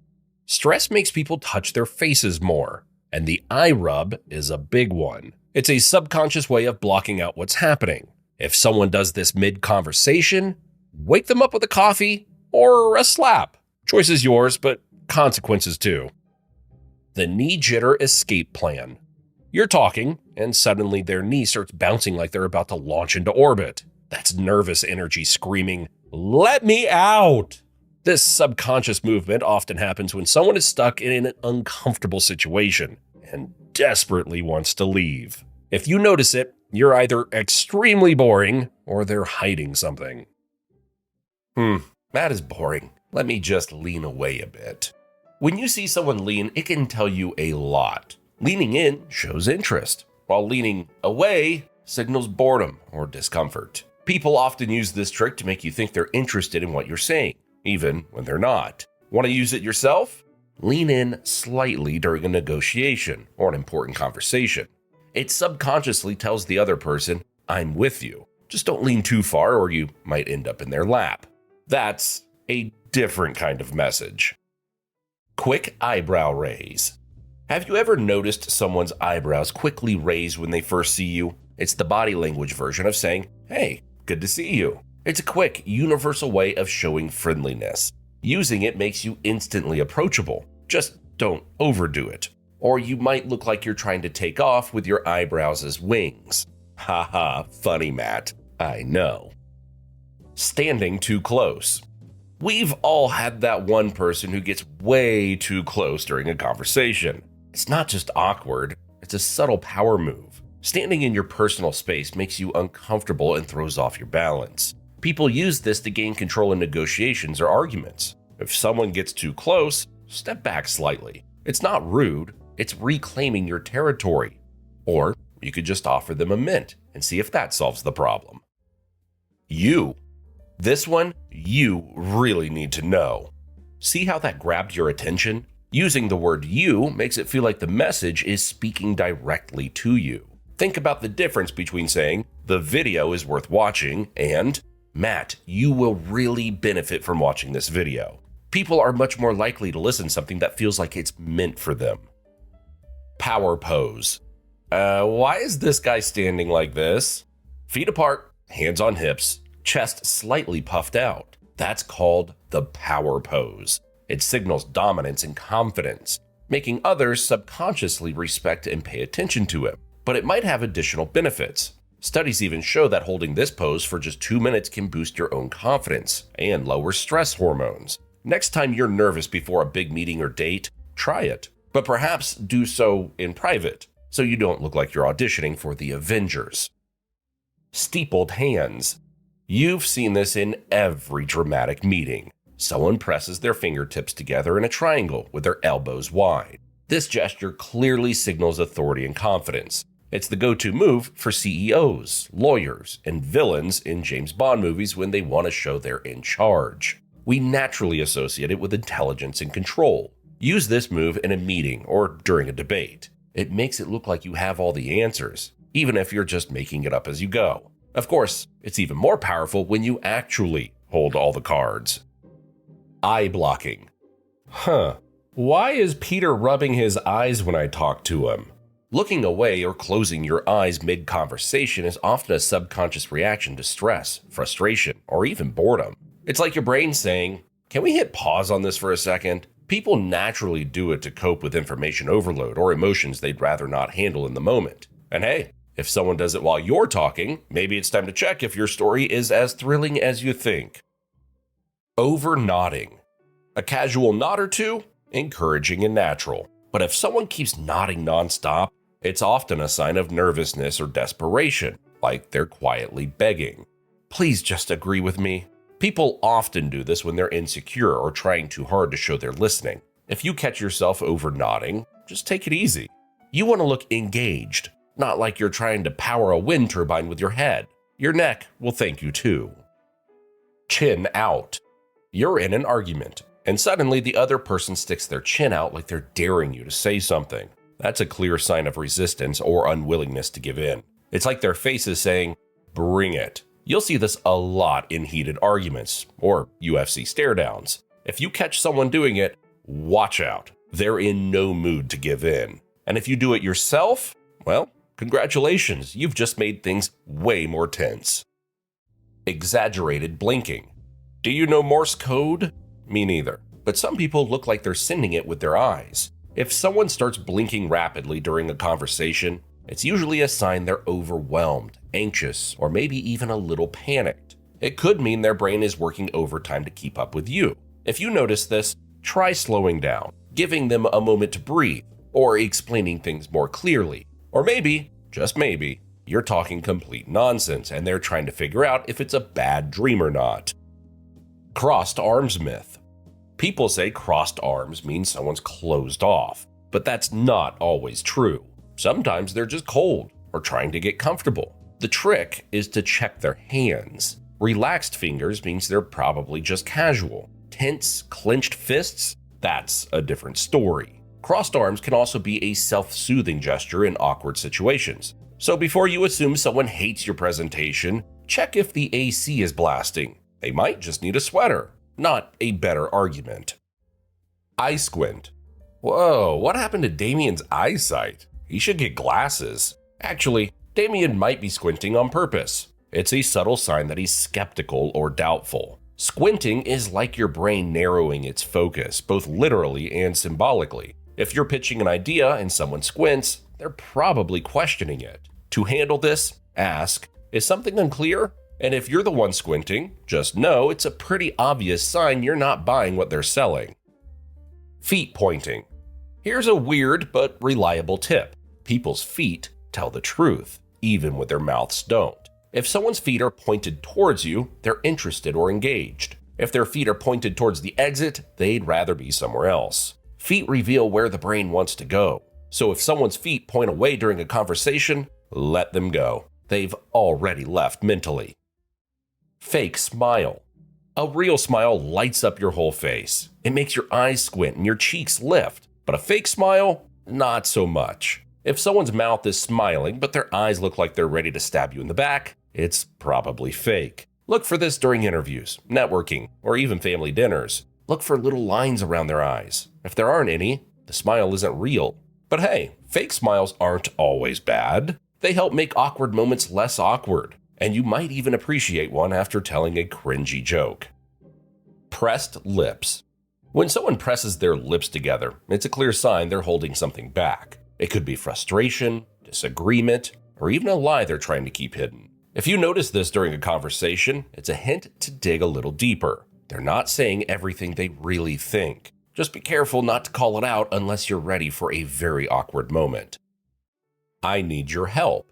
Stress makes people touch their faces more, and the eye rub is a big one. It's a subconscious way of blocking out what's happening. If someone does this mid-conversation, wake them up with a coffee or a slap. Choice is yours, but consequences too. The knee jitter escape plan. You're talking, and suddenly their knee starts bouncing like they're about to launch into orbit. That's nervous energy screaming, "Let me out!" This subconscious movement often happens when someone is stuck in an uncomfortable situation and desperately wants to leave. If you notice it, you're either extremely boring or they're hiding something. That is boring. Let me just lean away a bit. When you see someone lean, it can tell you a lot. Leaning in shows interest, while leaning away signals boredom or discomfort. People often use this trick to make you think they're interested in what you're saying, even when they're not. Want to use it yourself? Lean in slightly during a negotiation or an important conversation. It subconsciously tells the other person, I'm with you. Just don't lean too far or you might end up in their lap. That's a different kind of message. Quick eyebrow raise. Have you ever noticed someone's eyebrows quickly raise when they first see you? It's the body language version of saying, "Hey, good to see you." It's a quick, universal way of showing friendliness. Using it makes you instantly approachable. Just don't overdo it. Or you might look like you're trying to take off with your eyebrows as wings. Haha, funny, Matt. I know. Standing too close. We've all had that one person who gets way too close during a conversation. It's not just awkward, it's a subtle power move. Standing in your personal space makes you uncomfortable and throws off your balance. People use this to gain control in negotiations or arguments. If someone gets too close, step back slightly. It's not rude, it's reclaiming your territory. Or you could just offer them a mint and see if that solves the problem. You. This one, you really need to know. See how that grabbed your attention? Using the word "you" makes it feel like the message is speaking directly to you. Think about the difference between saying, "The video is worth watching," and, "Matt, you will really benefit from watching this video." People are much more likely to listen to something that feels like it's meant for them. Power pose. Why is this guy standing like this? Feet apart, hands on hips, chest slightly puffed out. That's called the power pose. It signals dominance and confidence, making others subconsciously respect and pay attention to him. But it might have additional benefits. Studies even show that holding this pose for just 2 minutes can boost your own confidence and lower stress hormones. Next time you're nervous before a big meeting or date, try it. But perhaps do so in private, so you don't look like you're auditioning for the Avengers. Steepled hands. You've seen this in every dramatic meeting. Someone presses their fingertips together in a triangle with their elbows wide. This gesture clearly signals authority and confidence. It's the go-to move for CEOs, lawyers, and villains in James Bond movies when they want to show they're in charge. We naturally associate it with intelligence and control. Use this move in a meeting or during a debate. It makes it look like you have all the answers, even if you're just making it up as you go. Of course, it's even more powerful when you actually hold all the cards. Eye blocking. Why is Peter rubbing his eyes when I talk to him? Looking away or closing your eyes mid-conversation is often a subconscious reaction to stress, frustration, or even boredom. It's like your brain saying, "Can we hit pause on this for a second?" People naturally do it to cope with information overload or emotions they'd rather not handle in the moment. And hey, if someone does it while you're talking, maybe it's time to check if your story is as thrilling as you think. Over nodding. A casual nod or two, encouraging and natural. But if someone keeps nodding nonstop, it's often a sign of nervousness or desperation, like they're quietly begging. Please just agree with me. People often do this when they're insecure or trying too hard to show they're listening. If you catch yourself over nodding, just take it easy. You want to look engaged, not like you're trying to power a wind turbine with your head. Your neck will thank you too. Chin out. You're in an argument, and suddenly the other person sticks their chin out like they're daring you to say something. That's a clear sign of resistance or unwillingness to give in. It's like their face is saying, "Bring it." You'll see this a lot in heated arguments or UFC stare-downs. If you catch someone doing it, watch out. They're in no mood to give in. And if you do it yourself, well, congratulations, you've just made things way more tense. Exaggerated blinking. Do you know Morse code? Me neither. But some people look like they're sending it with their eyes. If someone starts blinking rapidly during a conversation, it's usually a sign they're overwhelmed, anxious, or maybe even a little panicked. It could mean their brain is working overtime to keep up with you. If you notice this, try slowing down, giving them a moment to breathe, or explaining things more clearly. Or maybe, just maybe, you're talking complete nonsense and they're trying to figure out if it's a bad dream or not. Crossed arms myth. People say crossed arms means someone's closed off, but that's not always true. Sometimes they're just cold or trying to get comfortable. The trick is to check their hands. Relaxed fingers means they're probably just casual. Tense, clenched fists? That's a different story. Crossed arms can also be a self-soothing gesture in awkward situations. So before you assume someone hates your presentation, check if the AC is blasting. They might just need a sweater, not a better argument. Eye squint. Whoa, what happened to Damien's eyesight? He should get glasses. Actually, Damien might be squinting on purpose. It's a subtle sign that he's skeptical or doubtful. Squinting is like your brain narrowing its focus, both literally and symbolically. If you're pitching an idea and someone squints, they're probably questioning it. To handle this, ask, is something unclear? And if you're the one squinting, just know it's a pretty obvious sign you're not buying what they're selling. Feet pointing. Here's a weird but reliable tip. People's feet tell the truth, even when their mouths don't. If someone's feet are pointed towards you, they're interested or engaged. If their feet are pointed towards the exit, they'd rather be somewhere else. Feet reveal where the brain wants to go. So if someone's feet point away during a conversation, let them go. They've already left mentally. Fake smile. A real smile lights up your whole face. It makes your eyes squint and your cheeks lift. But a fake smile, not so much. If someone's mouth is smiling, but their eyes look like they're ready to stab you in the back, it's probably fake. Look for this during interviews, networking, or even family dinners. Look for little lines around their eyes. If there aren't any, the smile isn't real. But hey, fake smiles aren't always bad. They help make awkward moments less awkward, and you might even appreciate one after telling a cringy joke. Pressed lips. When someone presses their lips together, it's a clear sign they're holding something back. It could be frustration, disagreement, or even a lie they're trying to keep hidden. If you notice this during a conversation, it's a hint to dig a little deeper. They're not saying everything they really think. Just be careful not to call it out unless you're ready for a very awkward moment. I need your help.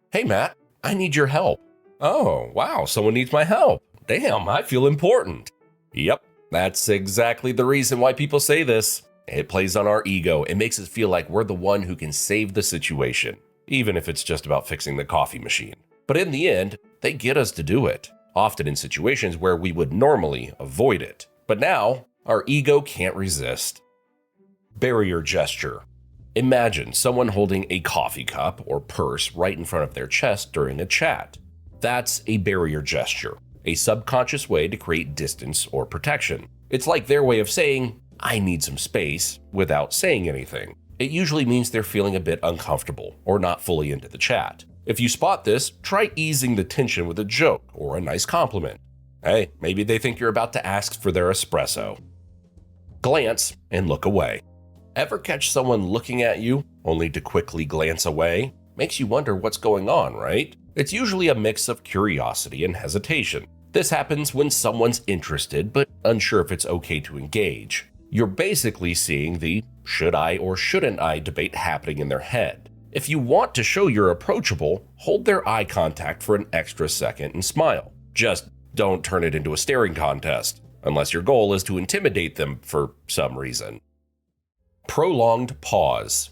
Hey Matt, I need your help. Oh, wow, someone needs my help. Damn, I feel important. Yep, that's exactly the reason why people say this. It plays on our ego. It makes us feel like we're the one who can save the situation, even if it's just about fixing the coffee machine. But in the end, they get us to do it, often in situations where we would normally avoid it. But now, our ego can't resist. Barrier gesture. Imagine someone holding a coffee cup or purse right in front of their chest during a chat. That's a barrier gesture, a subconscious way to create distance or protection. It's like their way of saying, I need some space, without saying anything. It usually means they're feeling a bit uncomfortable or not fully into the chat. If you spot this, try easing the tension with a joke or a nice compliment. Hey, maybe they think you're about to ask for their espresso. Glance and look away. Ever catch someone looking at you only to quickly glance away? Makes you wonder what's going on, right? It's usually a mix of curiosity and hesitation. This happens when someone's interested but unsure if it's okay to engage. You're basically seeing the should I or shouldn't I debate happening in their head. If you want to show you're approachable, hold their eye contact for an extra second and smile. Just don't turn it into a staring contest, unless your goal is to intimidate them for some reason. Prolonged pause.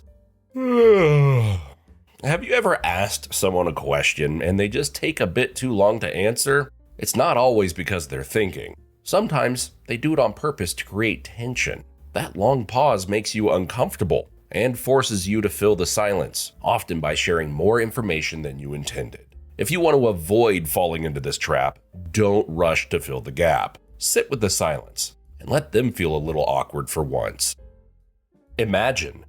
Have you ever asked someone a question and they just take a bit too long to answer? It's not always because they're thinking. Sometimes they do it on purpose to create tension. That long pause makes you uncomfortable and forces you to fill the silence, often by sharing more information than you intended. If you want to avoid falling into this trap, don't rush to fill the gap. Sit with the silence and let them feel a little awkward for once. Imagine.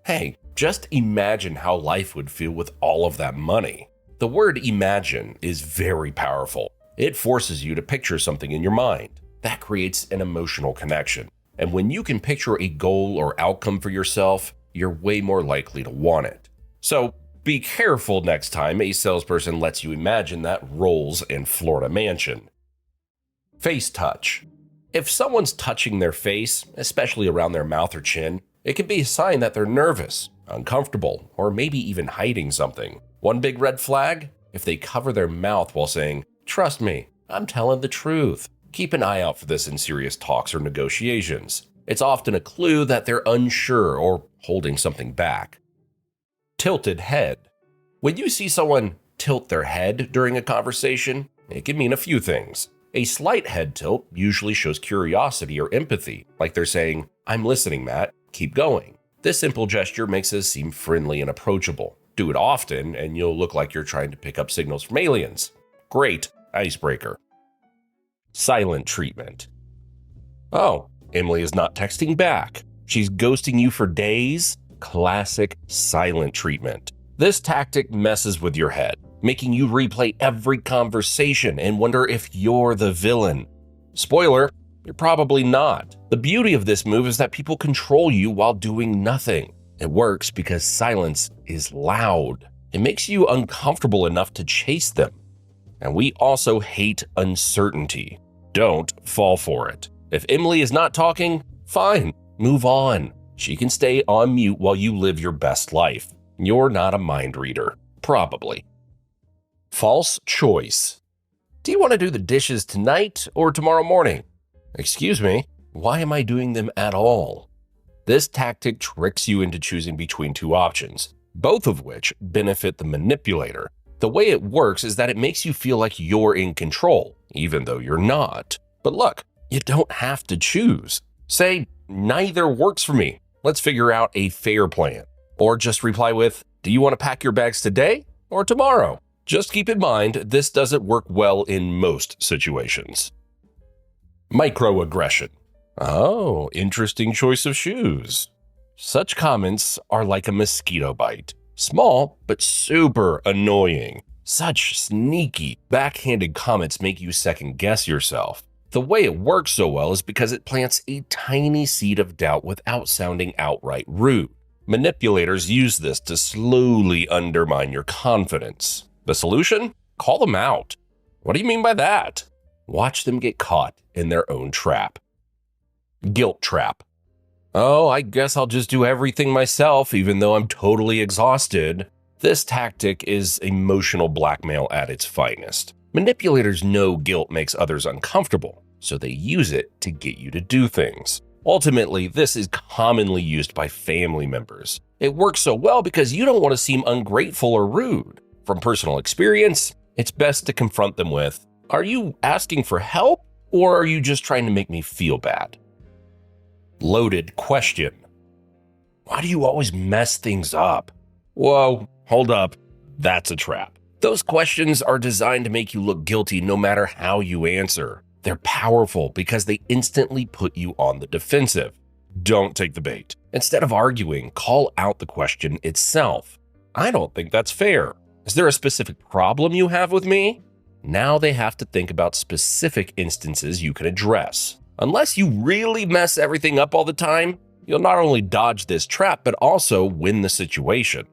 Hey, just imagine how life would feel with all of that money. The word imagine is very powerful. It forces you to picture something in your mind. That creates an emotional connection. And when you can picture a goal or outcome for yourself, you're way more likely to want it. So be careful next time a salesperson lets you imagine that Rolls and Florida mansion. Face touch. If someone's touching their face, especially around their mouth or chin, it can be a sign that they're nervous, uncomfortable, or maybe even hiding something. One big red flag? If they cover their mouth while saying, "Trust me, I'm telling the truth." Keep an eye out for this in serious talks or negotiations. It's often a clue that they're unsure or holding something back. Tilted head. When you see someone tilt their head during a conversation, it can mean a few things. A slight head tilt usually shows curiosity or empathy, like they're saying, "I'm listening, Matt, keep going." This simple gesture makes us seem friendly and approachable. Do it often, and you'll look like you're trying to pick up signals from aliens. Great icebreaker. Silent treatment. Oh, Emily is not texting back. She's ghosting you for days. Classic silent treatment. This tactic messes with your head, making you replay every conversation and wonder if you're the villain. Spoiler, you're probably not. The beauty of this move is that people control you while doing nothing. It works because silence is loud. It makes you uncomfortable enough to chase them. And we also hate uncertainty. Don't fall for it. If Emily is not talking, fine, move on. She can stay on mute while you live your best life. You're not a mind reader. Probably. False choice. Do you want to do the dishes tonight or tomorrow morning? Excuse me, why am I doing them at all? This tactic tricks you into choosing between two options, both of which benefit the manipulator. The way it works is that it makes you feel like you're in control, even though you're not. But look, you don't have to choose. Say, neither works for me. Let's figure out a fair plan. Or just reply with, do you want to pack your bags today or tomorrow? Just keep in mind, this doesn't work well in most situations. Microaggression. Oh, interesting choice of shoes. Such comments are like a mosquito bite. Small, but super annoying. Such sneaky, backhanded comments make you second guess yourself. The way it works so well is because it plants a tiny seed of doubt without sounding outright rude. Manipulators use this to slowly undermine your confidence. The solution? Call them out. What do you mean by that? Watch them get caught in their own trap. Guilt trap. Oh, I guess I'll just do everything myself even though I'm totally exhausted. This tactic is emotional blackmail at its finest. Manipulators know guilt makes others uncomfortable, so they use it to get you to do things. Ultimately, this is commonly used by family members. It works so well because you don't want to seem ungrateful or rude. From personal experience, it's best to confront them with, are you asking for help or are you just trying to make me feel bad? Loaded question. Why do you always mess things up? Whoa, hold up. That's a trap. Those questions are designed to make you look guilty no matter how you answer. They're powerful because they instantly put you on the defensive. Don't take the bait. Instead of arguing, call out the question itself. I don't think that's fair. Is there a specific problem you have with me? Now they have to think about specific instances you can address. Unless you really mess everything up all the time, you'll not only dodge this trap, but also win the situation.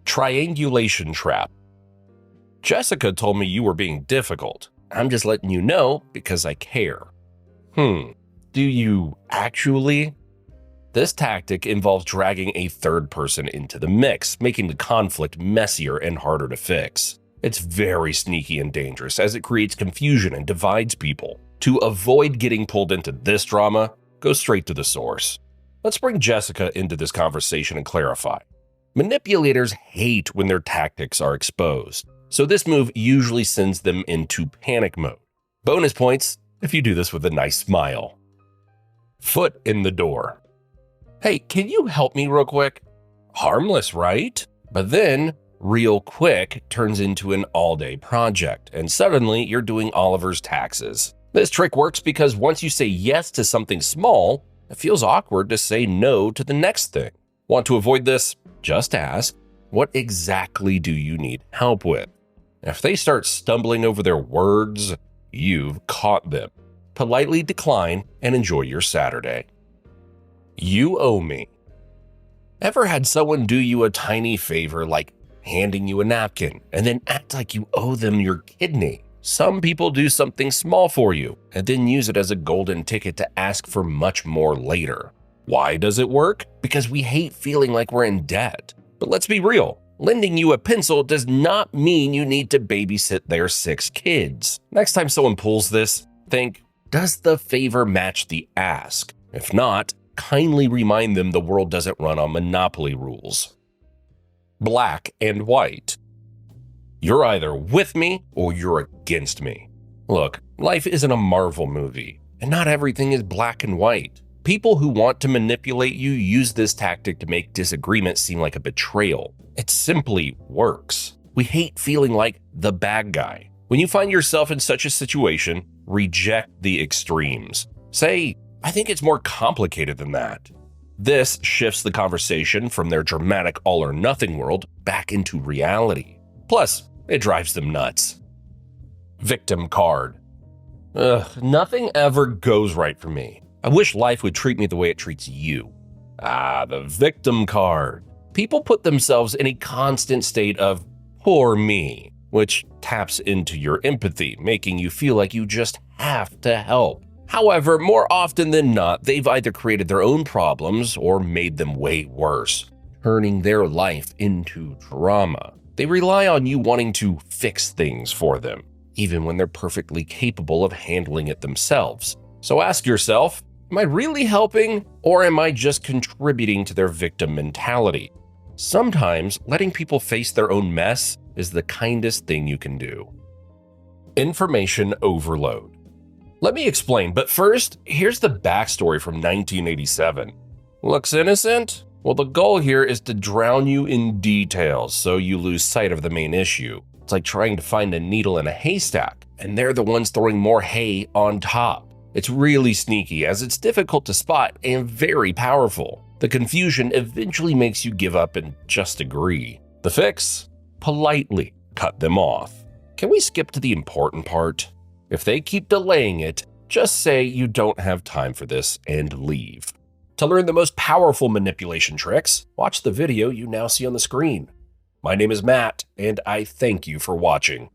Triangulation trap. Jessica told me you were being difficult. I'm just letting you know because I care. Do you actually? This tactic involves dragging a third person into the mix, making the conflict messier and harder to fix. It's very sneaky and dangerous as it creates confusion and divides people. To avoid getting pulled into this drama, go straight to the source. Let's bring Jessica into this conversation and clarify. Manipulators hate when their tactics are exposed, so this move usually sends them into panic mode. Bonus points if you do this with a nice smile. Foot in the door. Hey, can you help me real quick? Harmless, right? But then, real quick turns into an all-day project, and suddenly you're doing Oliver's taxes. This trick works because once you say yes to something small, it feels awkward to say no to the next thing. Want to avoid this? Just ask, what exactly do you need help with? If they start stumbling over their words, you've caught them. Politely decline and enjoy your Saturday. You owe me. Ever had someone do you a tiny favor like handing you a napkin and then act like you owe them your kidney? Some people do something small for you and then use it as a golden ticket to ask for much more later. Why does it work? Because we hate feeling like we're in debt. But let's be real. Lending you a pencil does not mean you need to babysit their 6 kids. Next time someone pulls this, think, does the favor match the ask? If not, kindly remind them the world doesn't run on monopoly rules. Black and white. You're either with me or you're against me. Look, life isn't a Marvel movie, and not everything is black and white. People who want to manipulate you use this tactic to make disagreement seem like a betrayal. It simply works. We hate feeling like the bad guy. When you find yourself in such a situation, reject the extremes. Say, I think it's more complicated than that. This shifts the conversation from their dramatic all or nothing world back into reality. Plus, it drives them nuts. Victim card. Nothing ever goes right for me. I wish life would treat me the way it treats you. The victim card. People put themselves in a constant state of poor me, which taps into your empathy, making you feel like you just have to help. However, more often than not, they've either created their own problems or made them way worse, turning their life into drama. They rely on you wanting to fix things for them, even when they're perfectly capable of handling it themselves. So ask yourself, am I really helping, or am I just contributing to their victim mentality? Sometimes letting people face their own mess is the kindest thing you can do. Information overload. Let me explain, but first, here's the backstory from 1987. Looks innocent? Well, the goal here is to drown you in details so you lose sight of the main issue. It's like trying to find a needle in a haystack, and they're the ones throwing more hay on top. It's really sneaky, as it's difficult to spot and very powerful. The confusion eventually makes you give up and just agree. The fix? Politely cut them off. Can we skip to the important part? If they keep delaying it, just say you don't have time for this and leave. To learn the most powerful manipulation tricks, watch the video you now see on the screen. My name is Matt, and I thank you for watching.